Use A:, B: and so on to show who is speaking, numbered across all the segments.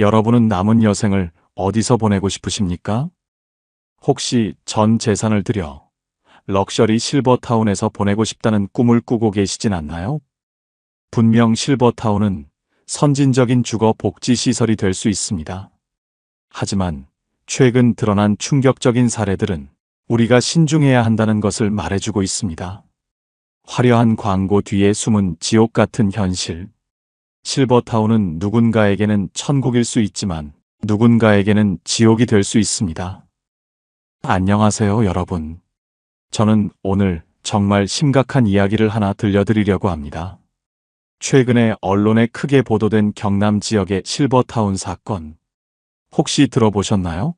A: 여러분은 남은 여생을 어디서 보내고 싶으십니까? 혹시 전 재산을 들여 럭셔리 실버타운에서 보내고 싶다는 꿈을 꾸고 계시진 않나요? 분명 실버타운은 선진적인 주거 복지 시설이 될 수 있습니다. 하지만 최근 드러난 충격적인 사례들은 우리가 신중해야 한다는 것을 말해주고 있습니다. 화려한 광고 뒤에 숨은 지옥 같은 현실. 실버타운은 누군가에게는 천국일 수 있지만 누군가에게는 지옥이 될 수 있습니다. 안녕하세요, 여러분. 저는 오늘 정말 심각한 이야기를 하나 들려드리려고 합니다. 최근에 언론에 크게 보도된 경남 지역의 실버타운 사건. 혹시 들어보셨나요?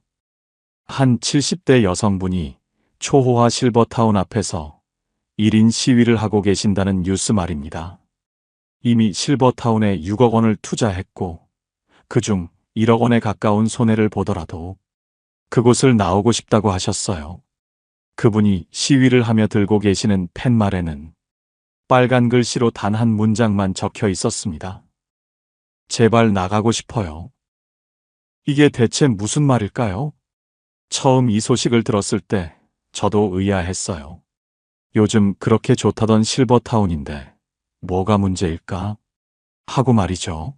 A: 한 70대 여성분이 초호화 실버타운 앞에서 1인 시위를 하고 계신다는 뉴스 말입니다. 이미 실버타운에 6억 원을 투자했고 그중 1억 원에 가까운 손해를 보더라도 그곳을 나오고 싶다고 하셨어요. 그분이 시위를 하며 들고 계시는 팻말에는 빨간 글씨로 단 한 문장만 적혀 있었습니다. 제발 나가고 싶어요. 이게 대체 무슨 말일까요? 처음 이 소식을 들었을 때 저도 의아했어요. 요즘 그렇게 좋다던 실버타운인데 뭐가 문제일까? 하고 말이죠.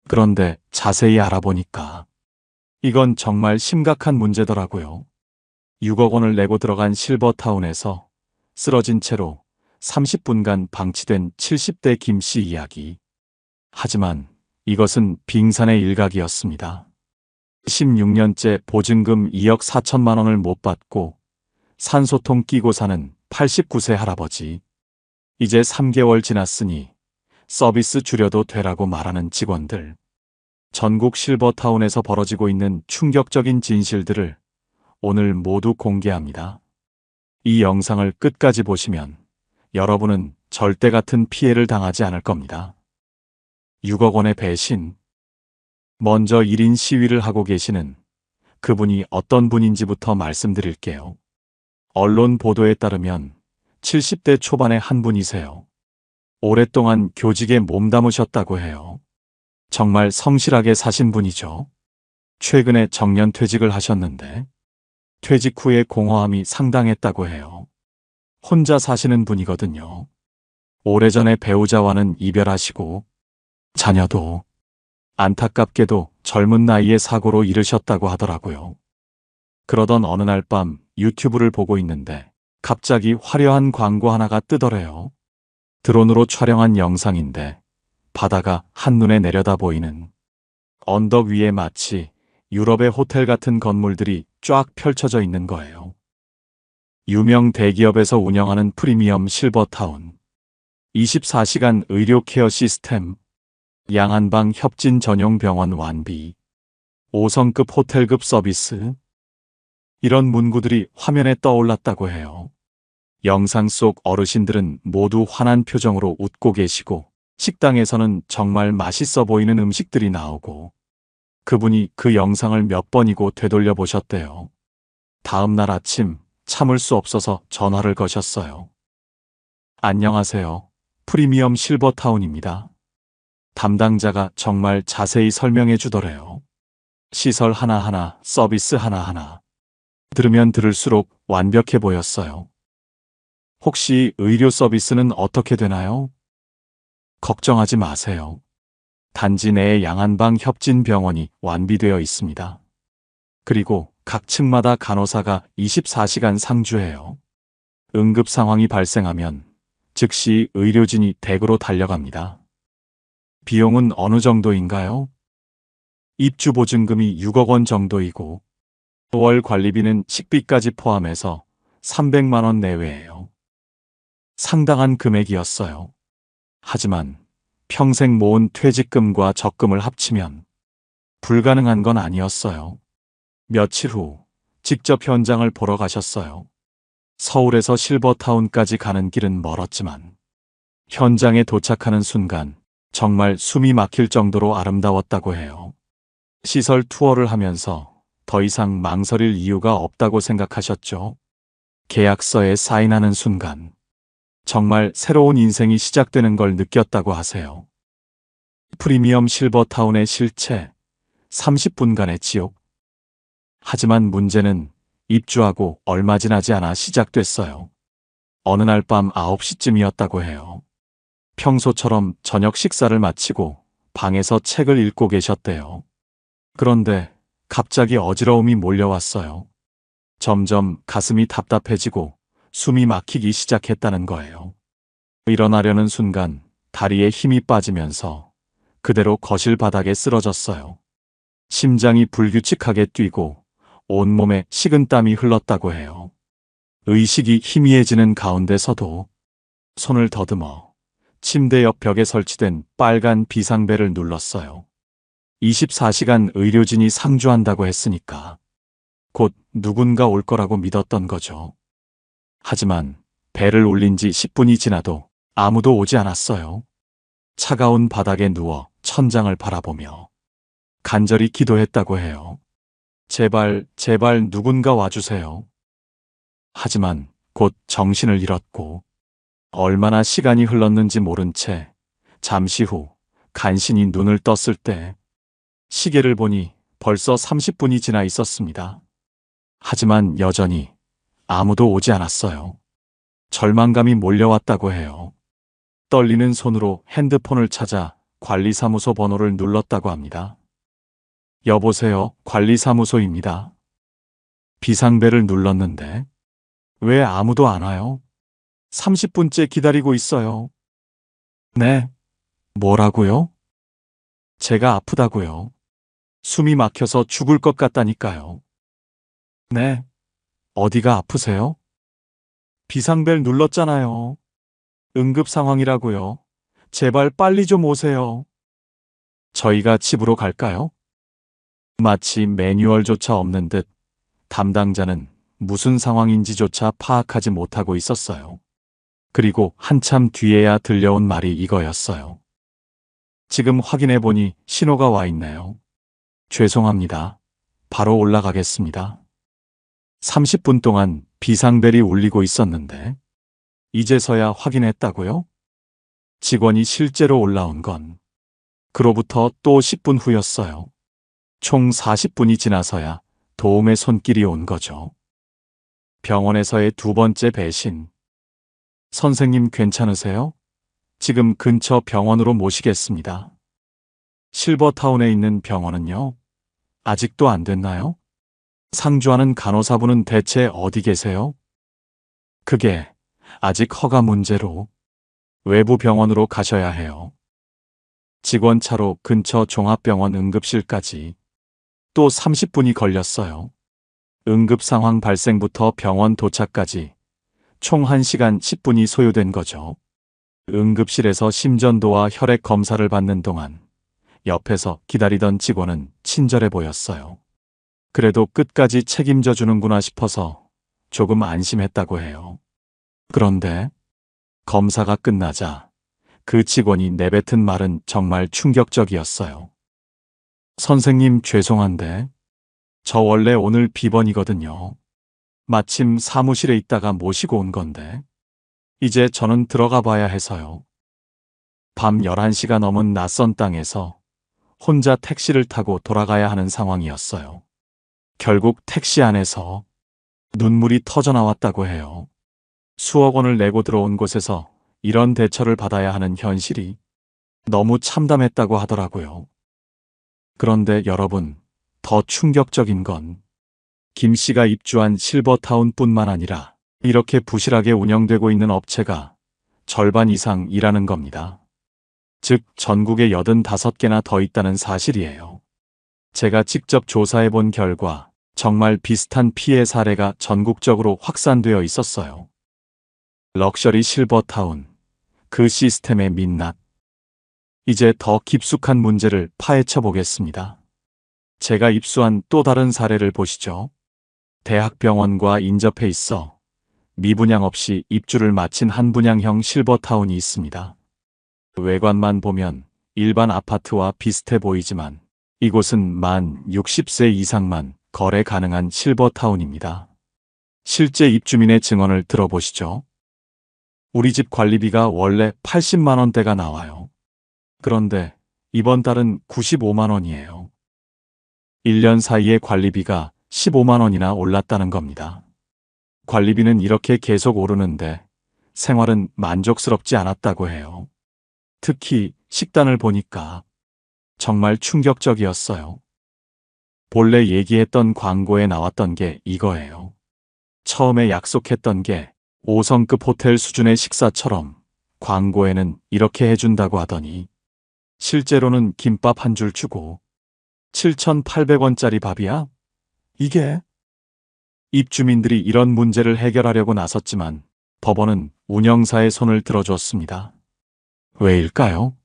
A: 그런데 자세히 알아보니까 이건 정말 심각한 문제더라고요. 6억 원을 내고 들어간 실버타운에서 쓰러진 채로 30분간 방치된 70대 김 씨 이야기. 하지만 이것은 빙산의 일각이었습니다. 16년째 보증금 2억 4천만 원을 못 받고 산소통 끼고 사는 89세 할아버지. 이제 3개월 지났으니 서비스 줄여도 되라고 말하는 직원들. 전국 실버타운에서 벌어지고 있는 충격적인 진실들을 오늘 모두 공개합니다. 이 영상을 끝까지 보시면 여러분은 절대 같은 피해를 당하지 않을 겁니다. 6억 원의 배신. 먼저 1인 시위를 하고 계시는 그분이 어떤 분인지부터 말씀드릴게요. 언론 보도에 따르면 70대 초반의 한 분이세요. 오랫동안 교직에 몸담으셨다고 해요. 정말 성실하게 사신 분이죠. 최근에 정년퇴직을 하셨는데 퇴직 후에 공허함이 상당했다고 해요. 혼자 사시는 분이거든요. 오래전에 배우자와는 이별하시고 자녀도 안타깝게도 젊은 나이에 사고로 잃으셨다고 하더라고요. 그러던 어느 날 밤 유튜브를 보고 있는데 갑자기 화려한 광고 하나가 뜨더래요. 드론으로 촬영한 영상인데 바다가 한눈에 내려다 보이는 언덕 위에 마치 유럽의 호텔 같은 건물들이 쫙 펼쳐져 있는 거예요. 유명 대기업에서 운영하는 프리미엄 실버타운. 24시간 의료 케어 시스템. 양한방 협진 전용 병원 완비. 5성급 호텔급 서비스. 이런 문구들이 화면에 떠올랐다고 해요. 영상 속 어르신들은 모두 환한 표정으로 웃고 계시고 식당에서는 정말 맛있어 보이는 음식들이 나오고 그분이 그 영상을 몇 번이고 되돌려 보셨대요. 다음 날 아침 참을 수 없어서 전화를 거셨어요. 안녕하세요. 프리미엄 실버타운입니다. 담당자가 정말 자세히 설명해 주더래요. 시설 하나하나, 서비스 하나하나. 들으면 들을수록 완벽해 보였어요. 혹시 의료 서비스는 어떻게 되나요? 걱정하지 마세요. 단지 내에 양한방 협진병원이 완비되어 있습니다. 그리고 각 층마다 간호사가 24시간 상주해요. 응급 상황이 발생하면 즉시 의료진이 댁으로 달려갑니다. 비용은 어느 정도인가요? 입주 보증금이 6억 원 정도이고 월 관리비는 식비까지 포함해서 300만 원 내외예요. 상당한 금액이었어요. 하지만 평생 모은 퇴직금과 적금을 합치면 불가능한 건 아니었어요. 며칠 후 직접 현장을 보러 가셨어요. 서울에서 실버타운까지 가는 길은 멀었지만 현장에 도착하는 순간 정말 숨이 막힐 정도로 아름다웠다고 해요. 시설 투어를 하면서 더 이상 망설일 이유가 없다고 생각하셨죠. 계약서에 사인하는 순간 정말 새로운 인생이 시작되는 걸 느꼈다고 하세요. 프리미엄 실버타운의 실체, 30분간의 지옥. 하지만 문제는 입주하고 얼마 지나지 않아 시작됐어요. 어느 날 밤 9시쯤이었다고 해요. 평소처럼 저녁 식사를 마치고 방에서 책을 읽고 계셨대요. 그런데 갑자기 어지러움이 몰려왔어요. 점점 가슴이 답답해지고 숨이 막히기 시작했다는 거예요. 일어나려는 순간 다리에 힘이 빠지면서 그대로 거실 바닥에 쓰러졌어요. 심장이 불규칙하게 뛰고 온몸에 식은땀이 흘렀다고 해요. 의식이 희미해지는 가운데서도 손을 더듬어 침대 옆 벽에 설치된 빨간 비상벨을 눌렀어요. 24시간 의료진이 상주한다고 했으니까 곧 누군가 올 거라고 믿었던 거죠. 하지만 벨을 울린 지 10분이 지나도 아무도 오지 않았어요. 차가운 바닥에 누워 천장을 바라보며 간절히 기도했다고 해요. 제발, 제발 누군가 와주세요. 하지만 곧 정신을 잃었고 얼마나 시간이 흘렀는지 모른 채 잠시 후 간신히 눈을 떴을 때 시계를 보니 벌써 30분이 지나 있었습니다. 하지만 여전히 아무도 오지 않았어요. 절망감이 몰려왔다고 해요. 떨리는 손으로 핸드폰을 찾아 관리사무소 번호를 눌렀다고 합니다. 여보세요, 관리사무소입니다. 비상벨을 눌렀는데 왜 아무도 안 와요? 30분째 기다리고 있어요. 네, 뭐라고요? 제가 아프다고요. 숨이 막혀서 죽을 것 같다니까요. 네, 어디가 아프세요? 비상벨 눌렀잖아요. 응급 상황이라고요. 제발 빨리 좀 오세요. 저희가 집으로 갈까요? 마치 매뉴얼조차 없는 듯 담당자는 무슨 상황인지조차 파악하지 못하고 있었어요. 그리고 한참 뒤에야 들려온 말이 이거였어요. 지금 확인해보니 신호가 와 있네요. 죄송합니다. 바로 올라가겠습니다. 30분 동안 비상벨이 울리고 있었는데 이제서야 확인했다고요? 직원이 실제로 올라온 건 그로부터 또 10분 후였어요. 총 40분이 지나서야 도움의 손길이 온 거죠. 병원에서의 두 번째 배신. 선생님 괜찮으세요? 지금 근처 병원으로 모시겠습니다. 실버타운에 있는 병원은요? 아직도 안 됐나요? 상주하는 간호사분은 대체 어디 계세요? 그게 아직 허가 문제로 외부 병원으로 가셔야 해요. 직원 차로 근처 종합병원 응급실까지 또 30분이 걸렸어요. 응급 상황 발생부터 병원 도착까지 총 1시간 10분이 소요된 거죠. 응급실에서 심전도와 혈액 검사를 받는 동안 옆에서 기다리던 직원은 친절해 보였어요. 그래도 끝까지 책임져 주는구나 싶어서 조금 안심했다고 해요. 그런데 검사가 끝나자 그 직원이 내뱉은 말은 정말 충격적이었어요. 선생님 죄송한데 저 원래 오늘 비번이거든요. 마침 사무실에 있다가 모시고 온 건데 이제 저는 들어가 봐야 해서요. 밤 11시가 넘은 낯선 땅에서 혼자 택시를 타고 돌아가야 하는 상황이었어요. 결국 택시 안에서 눈물이 터져 나왔다고 해요. 수억 원을 내고 들어온 곳에서 이런 대처를 받아야 하는 현실이 너무 참담했다고 하더라고요. 그런데 여러분, 더 충격적인 건 김 씨가 입주한 실버타운뿐만 아니라 이렇게 부실하게 운영되고 있는 업체가 절반 이상 일하는 겁니다. 즉 전국에 85개나 더 있다는 사실이에요. 제가 직접 조사해 본 결과 정말 비슷한 피해 사례가 전국적으로 확산되어 있었어요. 럭셔리 실버타운, 그 시스템의 민낯. 이제 더 깊숙한 문제를 파헤쳐 보겠습니다. 제가 입수한 또 다른 사례를 보시죠. 대학병원과 인접해 있어 미분양 없이 입주를 마친 한 분양형 실버타운이 있습니다. 외관만 보면 일반 아파트와 비슷해 보이지만 이곳은 만 60세 이상만 거래 가능한 실버타운입니다. 실제 입주민의 증언을 들어보시죠. 우리 집 관리비가 원래 80만 원대가 나와요. 그런데 이번 달은 95만 원이에요. 1년 사이에 관리비가 15만 원이나 올랐다는 겁니다. 관리비는 이렇게 계속 오르는데 생활은 만족스럽지 않았다고 해요. 특히 식단을 보니까 정말 충격적이었어요. 본래 얘기했던 광고에 나왔던 게 이거예요. 처음에 약속했던 게 5성급 호텔 수준의 식사처럼 광고에는 이렇게 해준다고 하더니 실제로는 김밥 한 줄 주고 7,800원짜리 밥이야? 이게? 입주민들이 이런 문제를 해결하려고 나섰지만 법원은 운영사의 손을 들어줬습니다. 왜일까요?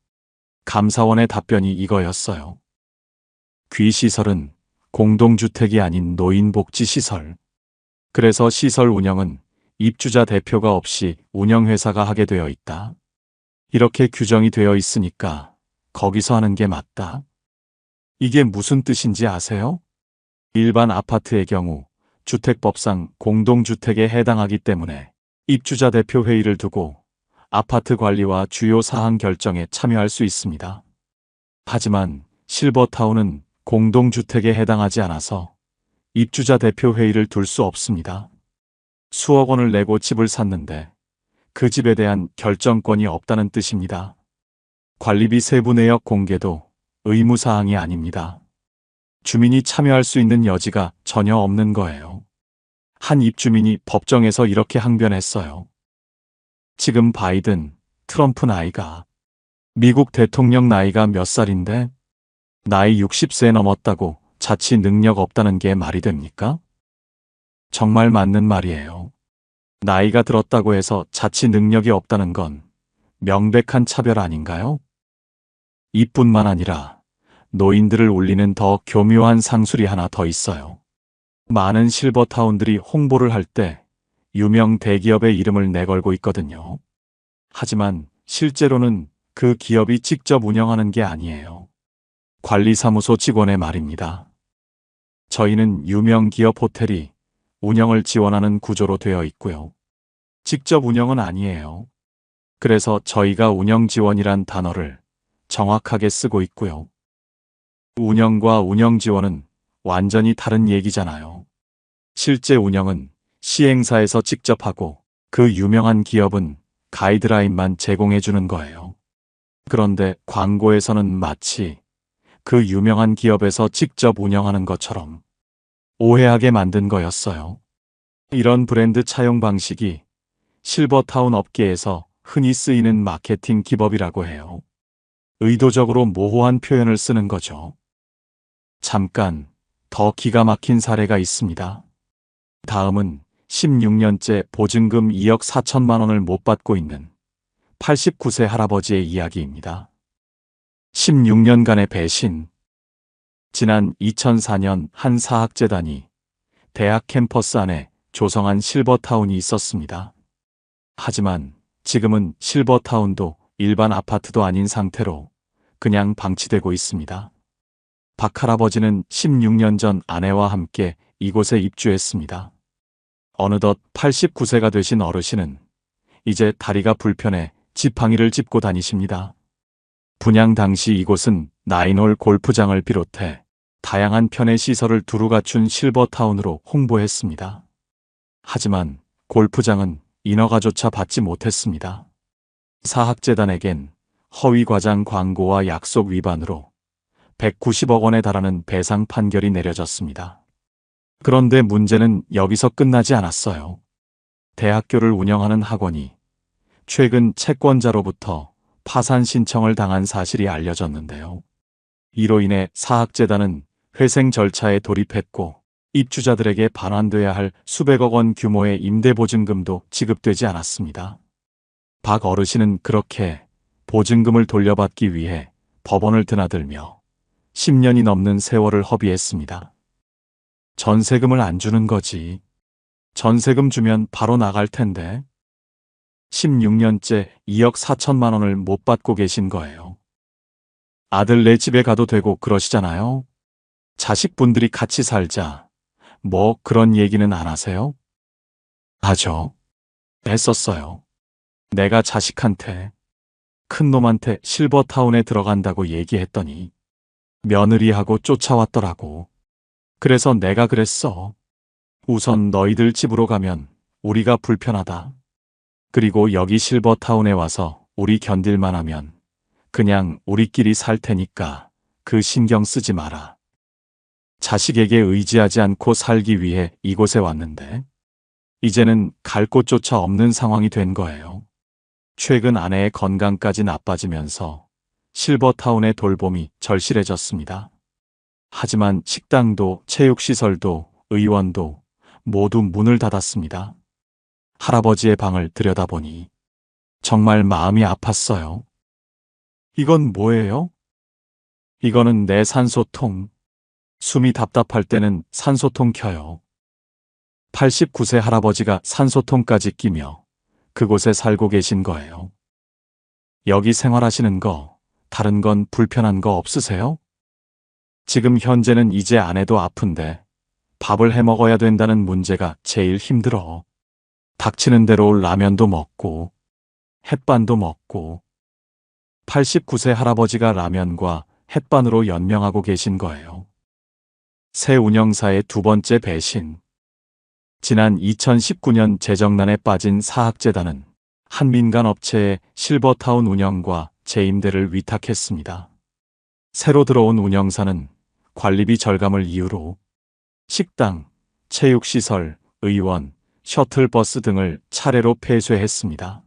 A: 감사원의 답변이 이거였어요. 귀시설은 공동주택이 아닌 노인복지시설. 그래서 시설 운영은 입주자 대표가 없이 운영회사가 하게 되어 있다. 이렇게 규정이 되어 있으니까 거기서 하는 게 맞다. 이게 무슨 뜻인지 아세요? 일반 아파트의 경우 주택법상 공동주택에 해당하기 때문에 입주자 대표 회의를 두고 아파트 관리와 주요 사항 결정에 참여할 수 있습니다. 하지만 실버타운은 공동주택에 해당하지 않아서 입주자 대표 회의를 둘 수 없습니다. 수억 원을 내고 집을 샀는데 그 집에 대한 결정권이 없다는 뜻입니다. 관리비 세부 내역 공개도 의무사항이 아닙니다. 주민이 참여할 수 있는 여지가 전혀 없는 거예요. 한 입주민이 법정에서 이렇게 항변했어요. 지금 바이든, 트럼프 나이가 미국 대통령 나이가 몇 살인데 나이 60세 넘었다고 자치 능력 없다는 게 말이 됩니까? 정말 맞는 말이에요. 나이가 들었다고 해서 자치 능력이 없다는 건 명백한 차별 아닌가요? 이뿐만 아니라 노인들을 울리는 더 교묘한 상술이 하나 더 있어요. 많은 실버타운들이 홍보를 할 때 유명 대기업의 이름을 내걸고 있거든요. 하지만 실제로는 그 기업이 직접 운영하는 게 아니에요. 관리사무소 직원의 말입니다. 저희는 유명 기업 호텔이 운영을 지원하는 구조로 되어 있고요. 직접 운영은 아니에요. 그래서 저희가 운영 지원이란 단어를 정확하게 쓰고 있고요. 운영과 운영 지원은 완전히 다른 얘기잖아요. 실제 운영은 시행사에서 직접 하고 그 유명한 기업은 가이드라인만 제공해 주는 거예요. 그런데 광고에서는 마치 그 유명한 기업에서 직접 운영하는 것처럼 오해하게 만든 거였어요. 이런 브랜드 차용 방식이 실버타운 업계에서 흔히 쓰이는 마케팅 기법이라고 해요. 의도적으로 모호한 표현을 쓰는 거죠. 잠깐 더 기가 막힌 사례가 있습니다. 다음은 16년째 보증금 2억 4천만 원을 못 받고 있는 89세 할아버지의 이야기입니다. 16년간의 배신. 지난 2004년 한 사학재단이 대학 캠퍼스 안에 조성한 실버타운이 있었습니다. 하지만 지금은 실버타운도 일반 아파트도 아닌 상태로 그냥 방치되고 있습니다. 박 할아버지는 16년 전 아내와 함께 이곳에 입주했습니다. 어느덧 89세가 되신 어르신은 이제 다리가 불편해 지팡이를 짚고 다니십니다. 분양 당시 이곳은 나인홀 골프장을 비롯해 다양한 편의 시설을 두루 갖춘 실버타운으로 홍보했습니다. 하지만 골프장은 인허가조차 받지 못했습니다. 사학재단에겐 허위 과장 광고와 약속 위반으로 190억 원에 달하는 배상 판결이 내려졌습니다. 그런데 문제는 여기서 끝나지 않았어요. 대학교를 운영하는 학원이 최근 채권자로부터 파산 신청을 당한 사실이 알려졌는데요. 이로 인해 사학재단은 회생 절차에 돌입했고 입주자들에게 반환돼야 할 수백억 원 규모의 임대보증금도 지급되지 않았습니다. 박 어르신은 그렇게 보증금을 돌려받기 위해 법원을 드나들며 10년이 넘는 세월을 허비했습니다. 전세금을 안 주는 거지. 전세금 주면 바로 나갈 텐데. 16년째 2억 4천만 원을 못 받고 계신 거예요. 아들 내 집에 가도 되고 그러시잖아요. 자식분들이 같이 살자. 뭐 그런 얘기는 안 하세요? 하죠. 했었어요. 내가 자식한테 큰 놈한테 실버타운에 들어간다고 얘기했더니 며느리하고 쫓아왔더라고. 그래서 내가 그랬어. 우선 너희들 집으로 가면 우리가 불편하다. 그리고 여기 실버타운에 와서 우리 견딜만 하면 그냥 우리끼리 살 테니까 그 신경 쓰지 마라. 자식에게 의지하지 않고 살기 위해 이곳에 왔는데 이제는 갈 곳조차 없는 상황이 된 거예요. 최근 아내의 건강까지 나빠지면서 실버타운의 돌봄이 절실해졌습니다. 하지만 식당도 체육시설도 의원도 모두 문을 닫았습니다. 할아버지의 방을 들여다보니 정말 마음이 아팠어요. 이건 뭐예요? 이거는 내 산소통. 숨이 답답할 때는 산소통 켜요. 89세 할아버지가 산소통까지 끼며 그곳에 살고 계신 거예요. 여기 생활하시는 거, 다른 건 불편한 거 없으세요? 지금 현재는 이제 아내도 아픈데 밥을 해 먹어야 된다는 문제가 제일 힘들어. 닥치는 대로 라면도 먹고 햇반도 먹고 89세 할아버지가 라면과 햇반으로 연명하고 계신 거예요. 새 운영사의 두 번째 배신. 지난 2019년 재정난에 빠진 사학재단은 한 민간 업체에 실버타운 운영과 재임대를 위탁했습니다. 새로 들어온 운영사는 관리비 절감을 이유로 식당, 체육시설, 의원, 셔틀버스 등을 차례로 폐쇄했습니다.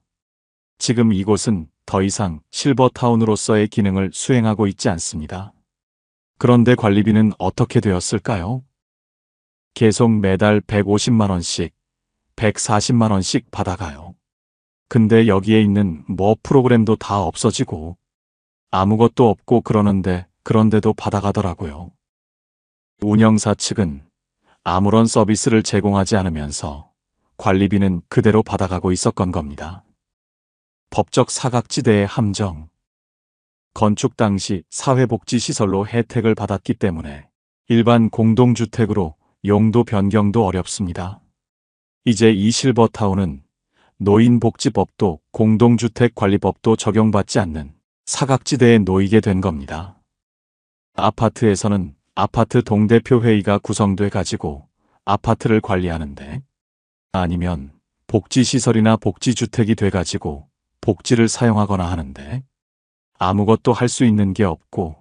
A: 지금 이곳은 더 이상 실버타운으로서의 기능을 수행하고 있지 않습니다. 그런데 관리비는 어떻게 되었을까요? 계속 매달 150만 원씩, 140만 원씩 받아가요. 근데 여기에 있는 뭐 프로그램도 다 없어지고 아무것도 없고 그런데도 받아가더라고요. 운영사 측은 아무런 서비스를 제공하지 않으면서 관리비는 그대로 받아가고 있었건 겁니다. 법적 사각지대의 함정. 건축 당시 사회복지시설로 혜택을 받았기 때문에 일반 공동주택으로 용도 변경도 어렵습니다. 이제 이 실버타운은 노인복지법도 공동주택관리법도 적용받지 않는 사각지대에 놓이게 된 겁니다. 아파트에서는 아파트 동대표회의가 구성돼 가지고 아파트를 관리하는데 아니면 복지시설이나 복지주택이 돼 가지고 복지를 사용하거나 하는데 아무것도 할 수 있는 게 없고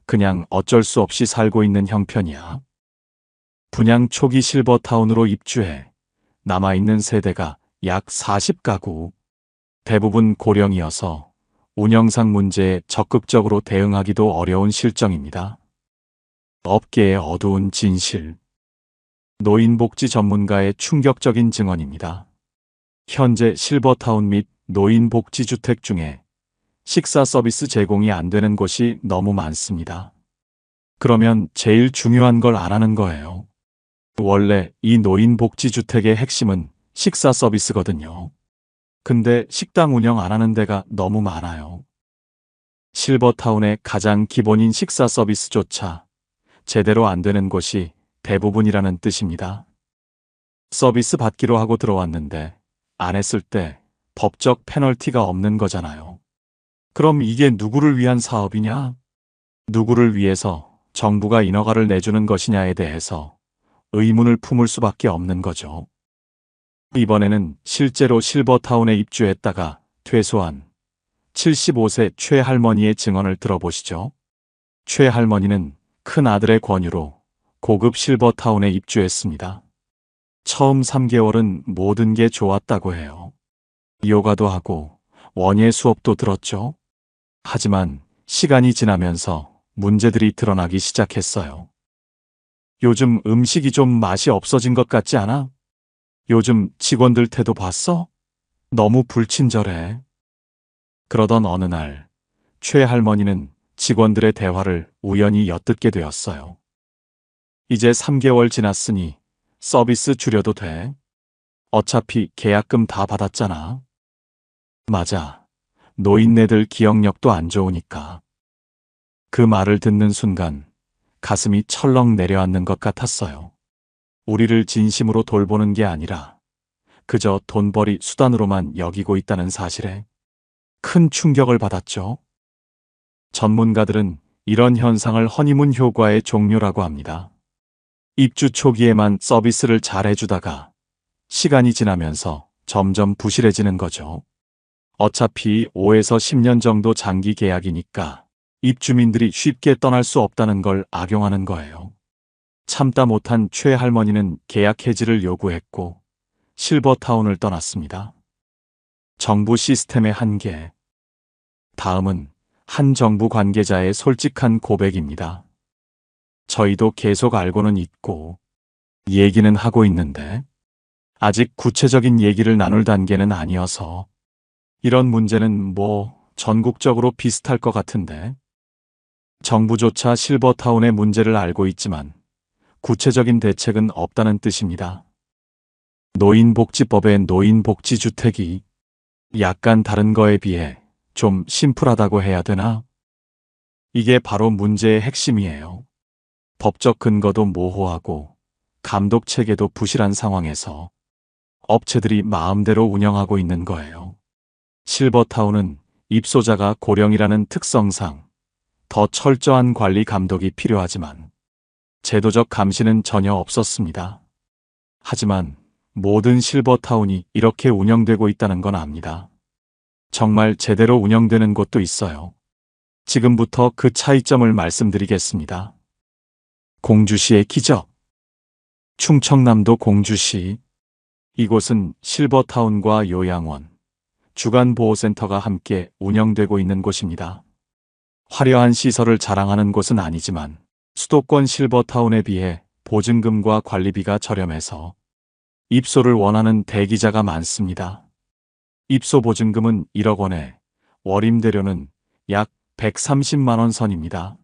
A: 그냥 어쩔 수 없이 살고 있는 형편이야. 분양 초기 실버타운으로 입주해 남아있는 세대가 약 40가구, 대부분 고령이어서 운영상 문제에 적극적으로 대응하기도 어려운 실정입니다. 업계의 어두운 진실. 노인복지 전문가의 충격적인 증언입니다. 현재 실버타운 및 노인복지주택 중에 식사 서비스 제공이 안 되는 곳이 너무 많습니다. 그러면 제일 중요한 걸 안 하는 거예요. 원래 이 노인복지주택의 핵심은 식사 서비스거든요. 근데 식당 운영 안 하는 데가 너무 많아요. 실버타운의 가장 기본인 식사 서비스조차 제대로 안 되는 곳이 대부분이라는 뜻입니다. 서비스 받기로 하고 들어왔는데 안 했을 때 법적 페널티가 없는 거잖아요. 그럼 이게 누구를 위한 사업이냐? 누구를 위해서 정부가 인허가를 내주는 것이냐에 대해서 의문을 품을 수밖에 없는 거죠. 이번에는 실제로 실버타운에 입주했다가 퇴소한 75세 최 할머니의 증언을 들어보시죠. 최 할머니는 큰 아들의 권유로 고급 실버타운에 입주했습니다. 처음 3개월은 모든 게 좋았다고 해요. 요가도 하고 원예 수업도 들었죠. 하지만 시간이 지나면서 문제들이 드러나기 시작했어요. 요즘 음식이 좀 맛이 없어진 것 같지 않아? 요즘 직원들 태도 봤어? 너무 불친절해. 그러던 어느 날, 최 할머니는 직원들의 대화를 우연히 엿듣게 되었어요. 이제 3개월 지났으니 서비스 줄여도 돼? 어차피 계약금 다 받았잖아. 맞아. 노인네들 기억력도 안 좋으니까. 그 말을 듣는 순간 가슴이 철렁 내려앉는 것 같았어요. 우리를 진심으로 돌보는 게 아니라 그저 돈벌이 수단으로만 여기고 있다는 사실에 큰 충격을 받았죠. 전문가들은 이런 현상을 허니문 효과의 종류라고 합니다. 입주 초기에만 서비스를 잘 해주다가 시간이 지나면서 점점 부실해지는 거죠. 어차피 5에서 10년 정도 장기 계약이니까 입주민들이 쉽게 떠날 수 없다는 걸 악용하는 거예요. 참다 못한 최 할머니는 계약 해지를 요구했고 실버타운을 떠났습니다. 정부 시스템의 한계. 다음은 한 정부 관계자의 솔직한 고백입니다. 저희도 계속 알고는 있고 얘기는 하고 있는데 아직 구체적인 얘기를 나눌 단계는 아니어서 이런 문제는 전국적으로 비슷할 것 같은데 정부조차 실버타운의 문제를 알고 있지만 구체적인 대책은 없다는 뜻입니다. 노인복지법의 노인복지주택이 약간 다른 거에 비해 좀 심플하다고 해야 되나? 이게 바로 문제의 핵심이에요. 법적 근거도 모호하고 감독 체계도 부실한 상황에서 업체들이 마음대로 운영하고 있는 거예요. 실버타운은 입소자가 고령이라는 특성상 더 철저한 관리 감독이 필요하지만 제도적 감시는 전혀 없었습니다. 하지만 모든 실버타운이 이렇게 운영되고 있다는 건 압니다. 정말 제대로 운영되는 곳도 있어요. 지금부터 그 차이점을 말씀드리겠습니다. 공주시의 기적. 충청남도 공주시. 이곳은 실버타운과 요양원, 주간보호센터가 함께 운영되고 있는 곳입니다. 화려한 시설을 자랑하는 곳은 아니지만 수도권 실버타운에 비해 보증금과 관리비가 저렴해서 입소를 원하는 대기자가 많습니다. 입소 보증금은 1억 원에 월임대료는 약 130만 원 선입니다.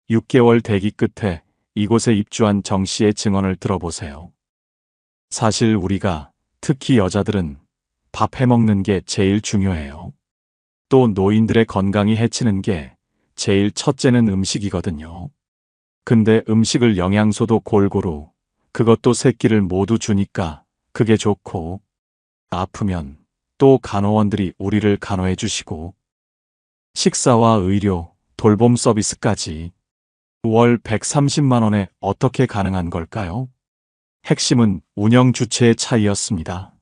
A: 6개월 대기 끝에 이곳에 입주한 정 씨의 증언을 들어보세요. 사실 우리가, 특히 여자들은 밥 해먹는 게 제일 중요해요. 또 노인들의 건강이 해치는 게 제일 첫째는 음식이거든요. 근데 음식을 영양소도 골고루, 그것도 새끼를 모두 주니까 그게 좋고, 아프면 또 간호원들이 우리를 간호해 주시고, 식사와 의료, 돌봄 서비스까지 월 130만 원에 어떻게 가능한 걸까요? 핵심은 운영 주체의 차이였습니다.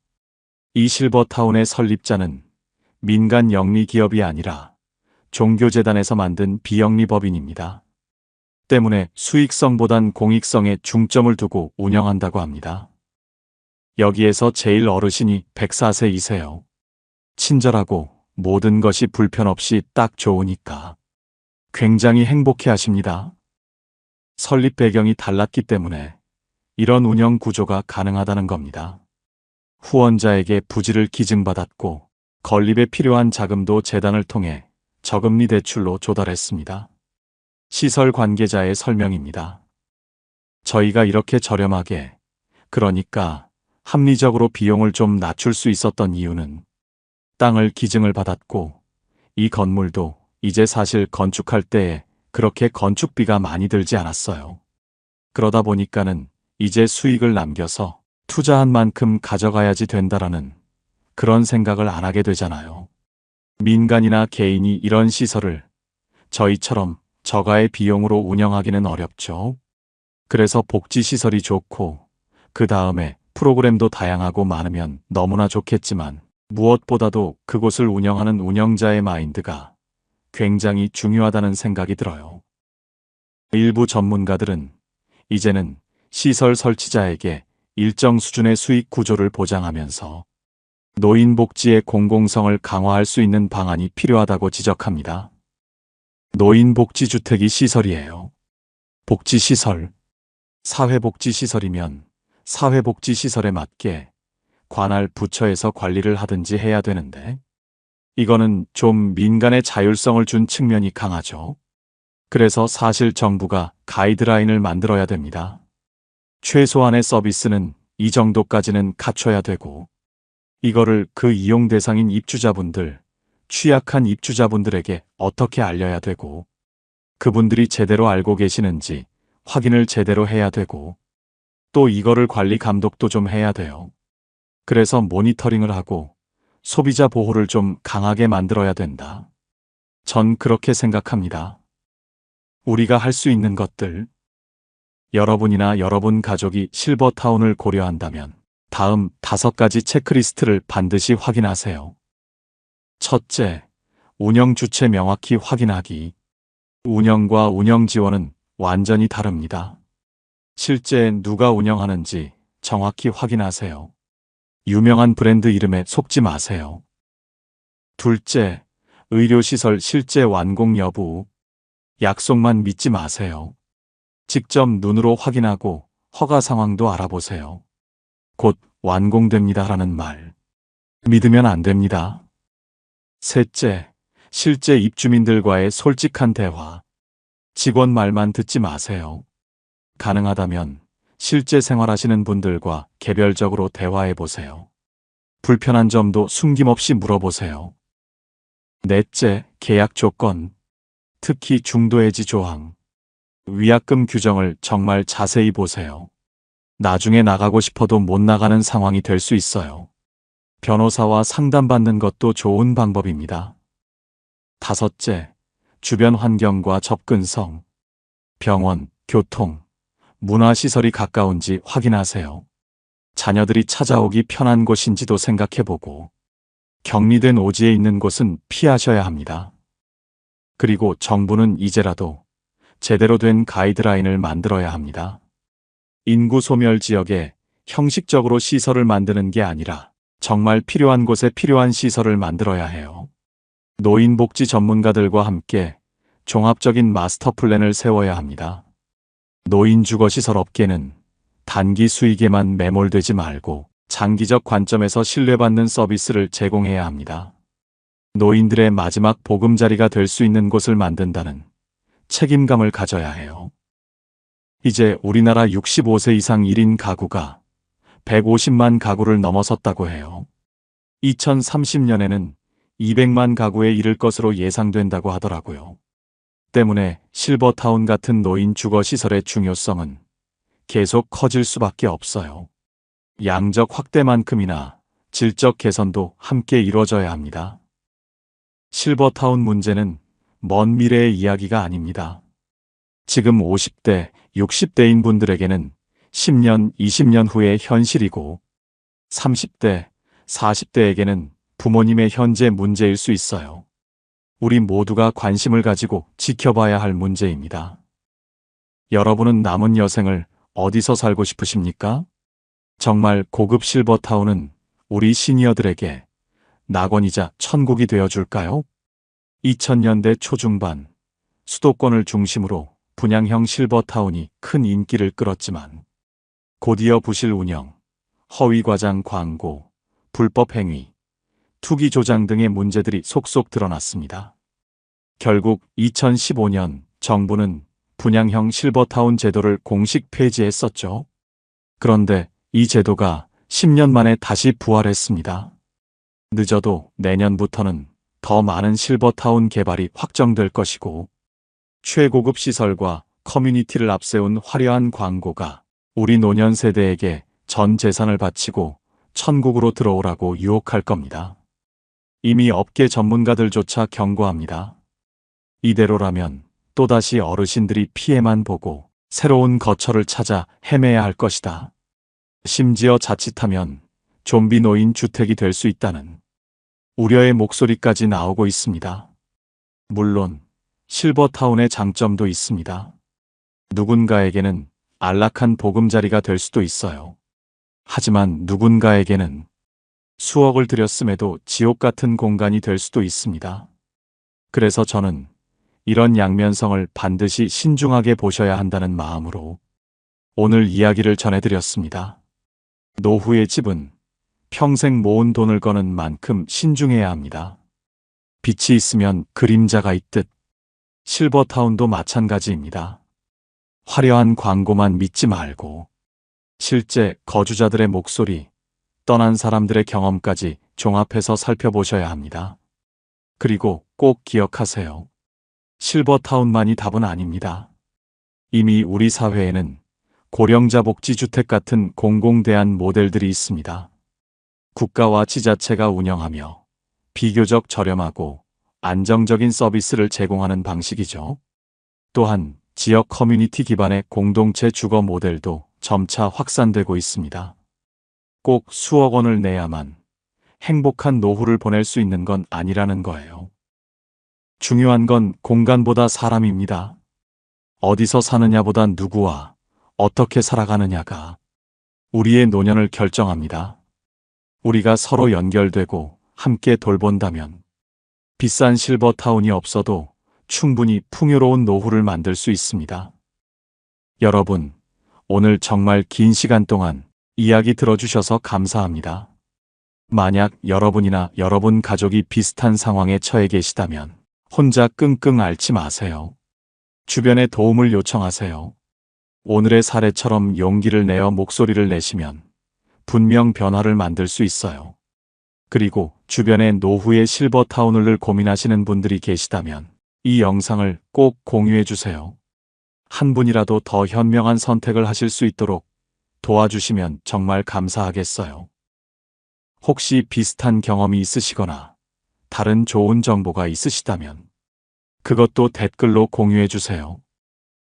A: 이 실버타운의 설립자는 민간 영리 기업이 아니라 종교재단에서 만든 비영리법인입니다. 때문에 수익성보단 공익성에 중점을 두고 운영한다고 합니다. 여기에서 제일 어르신이 104세이세요. 친절하고 모든 것이 불편 없이 딱 좋으니까 굉장히 행복해 하십니다. 설립 배경이 달랐기 때문에 이런 운영 구조가 가능하다는 겁니다. 후원자에게 부지를 기증받았고 건립에 필요한 자금도 재단을 통해 저금리 대출로 조달했습니다. 시설 관계자의 설명입니다. 저희가 이렇게 저렴하게, 그러니까 합리적으로 비용을 좀 낮출 수 있었던 이유는 땅을 기증을 받았고 이 건물도 이제 사실 건축할 때에 그렇게 건축비가 많이 들지 않았어요. 그러다 보니까는 이제 수익을 남겨서 투자한 만큼 가져가야지 된다라는 그런 생각을 안 하게 되잖아요. 민간이나 개인이 이런 시설을 저희처럼 저가의 비용으로 운영하기는 어렵죠. 그래서 복지시설이 좋고 그 다음에 프로그램도 다양하고 많으면 너무나 좋겠지만 무엇보다도 그곳을 운영하는 운영자의 마인드가 굉장히 중요하다는 생각이 들어요. 일부 전문가들은 이제는 시설 설치자에게 일정 수준의 수익 구조를 보장하면서 노인 복지의 공공성을 강화할 수 있는 방안이 필요하다고 지적합니다. 노인복지주택이 시설이에요. 복지시설. 사회복지시설이면 사회복지시설에 맞게 관할 부처에서 관리를 하든지 해야 되는데 이거는 좀 민간의 자율성을 준 측면이 강하죠. 그래서 사실 정부가 가이드라인을 만들어야 됩니다. 최소한의 서비스는 이 정도까지는 갖춰야 되고 이거를 그 이용 대상인 입주자분들, 취약한 입주자분들에게 어떻게 알려야 되고 그분들이 제대로 알고 계시는지 확인을 제대로 해야 되고 또 이거를 관리 감독도 좀 해야 돼요. 그래서 모니터링을 하고 소비자 보호를 좀 강하게 만들어야 된다. 전 그렇게 생각합니다. 우리가 할 수 있는 것들 여러분이나 여러분 가족이 실버타운을 고려한다면 다음 5가지 체크리스트를 반드시 확인하세요. 첫째, 운영 주체 명확히 확인하기. 운영과 운영 지원은 완전히 다릅니다. 실제 누가 운영하는지 정확히 확인하세요. 유명한 브랜드 이름에 속지 마세요. 둘째, 의료시설 실제 완공 여부. 약속만 믿지 마세요. 직접 눈으로 확인하고 허가 상황도 알아보세요. 곧 완공됩니다라는 말. 믿으면 안 됩니다. 셋째, 실제 입주민들과의 솔직한 대화. 직원 말만 듣지 마세요. 가능하다면 실제 생활하시는 분들과 개별적으로 대화해 보세요. 불편한 점도 숨김없이 물어보세요. 넷째, 계약 조건. 특히 중도해지 조항. 위약금 규정을 정말 자세히 보세요. 나중에 나가고 싶어도 못 나가는 상황이 될 수 있어요. 변호사와 상담받는 것도 좋은 방법입니다. 다섯째, 주변 환경과 접근성. 병원, 교통, 문화시설이 가까운지 확인하세요. 자녀들이 찾아오기 편한 곳인지도 생각해보고 격리된 오지에 있는 곳은 피하셔야 합니다. 그리고 정부는 이제라도 제대로 된 가이드라인을 만들어야 합니다. 인구 소멸 지역에 형식적으로 시설을 만드는 게 아니라 정말 필요한 곳에 필요한 시설을 만들어야 해요. 노인복지 전문가들과 함께 종합적인 마스터 플랜을 세워야 합니다. 노인주거시설 업계는 단기 수익에만 매몰되지 말고 장기적 관점에서 신뢰받는 서비스를 제공해야 합니다. 노인들의 마지막 보금자리가 될 수 있는 곳을 만든다는 책임감을 가져야 해요. 이제 우리나라 65세 이상 1인 가구가 150만 가구를 넘어섰다고 해요. 2030년에는 200만 가구에 이를 것으로 예상된다고 하더라고요. 때문에 실버타운 같은 노인 주거시설의 중요성은 계속 커질 수밖에 없어요. 양적 확대만큼이나 질적 개선도 함께 이루어져야 합니다. 실버타운 문제는 먼 미래의 이야기가 아닙니다. 지금 50대, 60대인 분들에게는 10년, 20년 후의 현실이고 30대, 40대에게는 부모님의 현재 문제일 수 있어요. 우리 모두가 관심을 가지고 지켜봐야 할 문제입니다. 여러분은 남은 여생을 어디서 살고 싶으십니까? 정말 고급 실버타운은 우리 시니어들에게 낙원이자 천국이 되어줄까요? 2000년대 초중반 수도권을 중심으로 분양형 실버타운이 큰 인기를 끌었지만 곧이어 부실 운영, 허위 과장 광고, 불법 행위, 투기 조장 등의 문제들이 속속 드러났습니다. 결국 2015년 정부는 분양형 실버타운 제도를 공식 폐지했었죠. 그런데 이 제도가 10년 만에 다시 부활했습니다. 늦어도 내년부터는 더 많은 실버타운 개발이 확정될 것이고 최고급 시설과 커뮤니티를 앞세운 화려한 광고가 우리 노년 세대에게 전 재산을 바치고 천국으로 들어오라고 유혹할 겁니다. 이미 업계 전문가들조차 경고합니다. 이대로라면 또다시 어르신들이 피해만 보고 새로운 거처를 찾아 헤매야 할 것이다. 심지어 자칫하면 좀비 노인 주택이 될 수 있다는 우려의 목소리까지 나오고 있습니다. 물론 실버타운의 장점도 있습니다. 누군가에게는 안락한 보금자리가 될 수도 있어요. 하지만 누군가에게는 수억을 들였음에도 지옥 같은 공간이 될 수도 있습니다. 그래서 저는 이런 양면성을 반드시 신중하게 보셔야 한다는 마음으로 오늘 이야기를 전해드렸습니다. 노후의 집은 평생 모은 돈을 거는 만큼 신중해야 합니다. 빛이 있으면 그림자가 있듯 실버타운도 마찬가지입니다. 화려한 광고만 믿지 말고 실제 거주자들의 목소리, 떠난 사람들의 경험까지 종합해서 살펴보셔야 합니다. 그리고 꼭 기억하세요. 실버타운만이 답은 아닙니다. 이미 우리 사회에는 고령자 복지주택 같은 공공대안 모델들이 있습니다. 국가와 지자체가 운영하며 비교적 저렴하고 안정적인 서비스를 제공하는 방식이죠. 또한 지역 커뮤니티 기반의 공동체 주거 모델도 점차 확산되고 있습니다. 꼭 수억 원을 내야만 행복한 노후를 보낼 수 있는 건 아니라는 거예요. 중요한 건 공간보다 사람입니다. 어디서 사느냐보단 누구와 어떻게 살아가느냐가 우리의 노년을 결정합니다. 우리가 서로 연결되고 함께 돌본다면 비싼 실버타운이 없어도 충분히 풍요로운 노후를 만들 수 있습니다. 여러분, 오늘 정말 긴 시간 동안 이야기 들어주셔서 감사합니다. 만약 여러분이나 여러분 가족이 비슷한 상황에 처해 계시다면 혼자 끙끙 앓지 마세요. 주변에 도움을 요청하세요. 오늘의 사례처럼 용기를 내어 목소리를 내시면 분명 변화를 만들 수 있어요. 그리고 주변에 노후의 실버타운을 고민하시는 분들이 계시다면 이 영상을 꼭 공유해 주세요. 한 분이라도 더 현명한 선택을 하실 수 있도록 도와주시면 정말 감사하겠어요. 혹시 비슷한 경험이 있으시거나 다른 좋은 정보가 있으시다면 그것도 댓글로 공유해 주세요.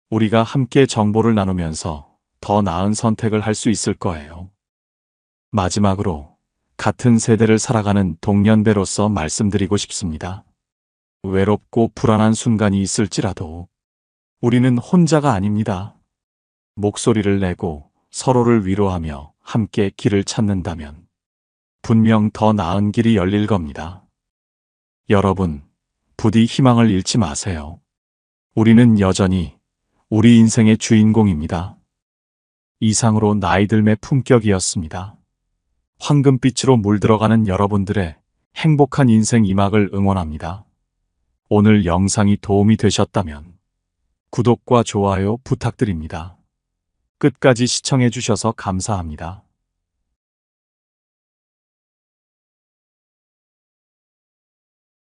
A: 우리가 함께 정보를 나누면서 더 나은 선택을 할 수 있을 거예요. 마지막으로 같은 세대를 살아가는 동년배로서 말씀드리고 싶습니다. 외롭고 불안한 순간이 있을지라도 우리는 혼자가 아닙니다. 목소리를 내고 서로를 위로하며 함께 길을 찾는다면 분명 더 나은 길이 열릴 겁니다. 여러분, 부디 희망을 잃지 마세요. 우리는 여전히 우리 인생의 주인공입니다. 이상으로 나이들매 품격이었습니다. 황금빛으로 물들어가는 여러분들의 행복한 인생 이막을 응원합니다. 오늘 영상이 도움이 되셨다면 구독과 좋아요 부탁드립니다. 끝까지 시청해 주셔서 감사합니다.